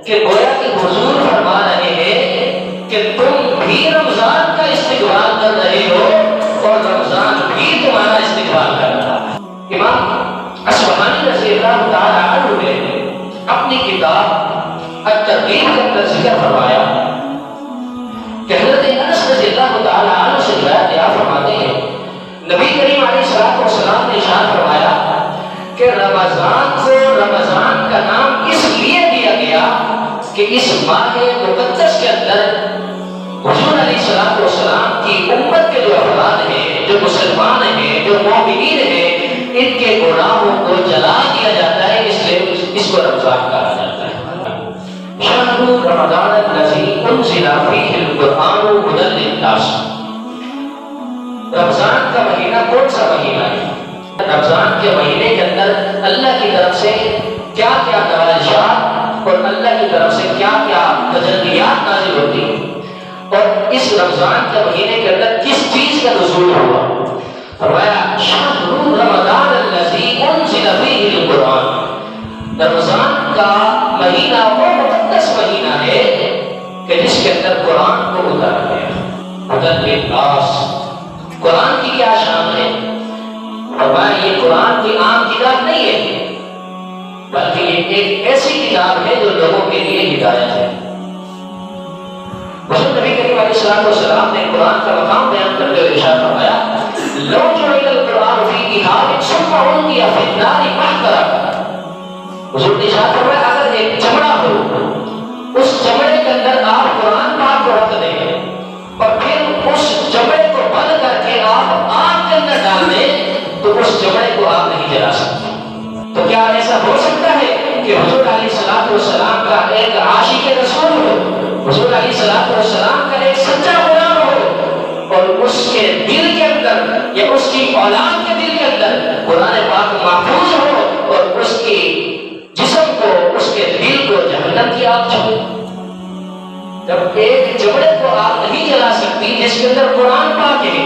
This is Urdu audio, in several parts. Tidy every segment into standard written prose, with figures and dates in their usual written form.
کہ گویا کہ حضور فرما رہے ہیں کہ تم بھی رمضان کا استقبال کر رہے ہو اور رمضان بھی تمہارا استقبال کر رہا ہے۔ امام اصفہانی رضی اللہ تعالیٰ عنہ نے اپنی کتاب الترغیب کے اندر ذکر فرمایا کہ حضرت انس رضی اللہ تعالیٰ عنہ سے روایت فرماتے ہیں نبی کریم علیہ الصلوۃ والسلام نے ارشاد فرمایا کہ رمضان کو رمضان کا نام اس لیے دیا گیا کہ اس ماہ مقدس کے اندر حضور علیہ الصلوۃ والسلام کی امت کے جو افراد ہیں، جو مسلمان ہیں، جو مومنین ہیں، ان کے گناہوں کو جلا دیا جاتا ہے، اس لیے اس کو رمضان کہا جاتا ہے۔ شہر رمضان الذی انزل فیہ القرآن ھدی للناس۔ رمضان کا مہینہ کون سا مہینہ ہے؟ رمضان کے مہینے کے اندر اللہ کی طرف سے کیا کیا نوازشات اور اللہ کی طرف سے کیا کیا تجلیات نازل ہوتی ہیں، اور اس رمضان کے مہینے کے اندر کس چیز کا نزول ہوا؟ فرمایا شہر رمضان الذی انزل فیہ القرآن۔ رمضان کا مہینہ وہ مقدس مہینہ ہے کہ جس کے اندر قرآن کو اتارا گیا۔ ھدی للناس، قرآن کی کیا شان ہے؟ فرمایا یہ قرآن کی عام کتاب نہیں ہے، بلکہ یہ ایک ایسی کتاب ہے جو لوگوں کے لیے ہدایت ہے۔ حضور نبی کریم علیہ الصلوۃ والسلام نے قرآن کا مقام بیان کرتے ہوئے ارشاد فرمایا لو جعل القرآن فی کتاب ثم القی فی النار محترقا۔ حضور نے ارشاد فرمایا اگر ایک چمڑا ہو، اس چمڑے کے اندر آپ قرآن پاک کو رکھ دیں اور پھر اس چمڑے کو بند کر کے آپ آگ کے اندر ڈال دیں تو اس چمڑے کو آپ نہیں جلا سکتے۔ تو کیا ایسا ہو سکتا ہے کہ حضور علیہ الصلوۃ والسلام کا ایک عاشق رسول ہو، حضور علیہ الصلوۃ والسلام کا ایک سچا غلام ہو اور اس کے دل کے اندر یا اس کی اولاد کے دل کے اندر قرآن پاک محفوظ ہو اور اس کی جسم کو، اس کے دل کو جہنم کی آگ چھوئے؟ جب ایک چمڑے کو آگ نہیں جلا سکتی جس کے اندر قرآن پاک ہے،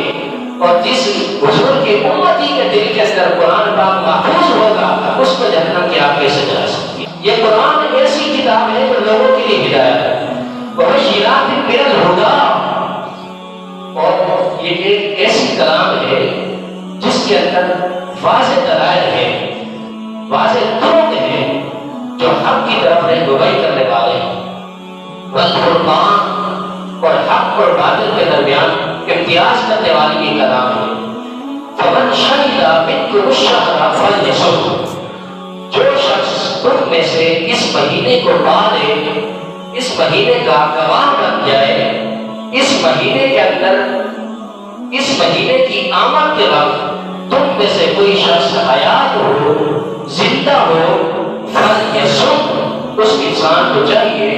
اور جس حضور کی امتی کے دل کے اندر قرآن پاک محفوظ ہوگا، اس کو جہنم کی آگ کیسے جلا سکتی ہے؟ یہ قرآن ایسی کتاب ہے جو لوگوں کے لیے ہدایت ہے، وبشرات من الہدی، اور یہ ایک ایسی کلام ہے جس کے اندر واضح دلائل ہے، واضح طرق ہیں جو حق کی طرف رہنمائی کرنے والے ہیں، والفرقان، اور حق اور باطل کے درمیان امتیاز کرنے والی یہ کلام ہے۔ فمن شہد منکم الشہر فلیصمہ، جو شخص تم میں سے اس مہینے کو پا لے، اس مہینے کا گواہ بن جائے، اس مہینے کے اندر، اس مہینے کی آمد کے وقت تم میں سے کوئی شخص حیات ہو، زندہ ہو، فلیصم، اس انسان کو چاہیے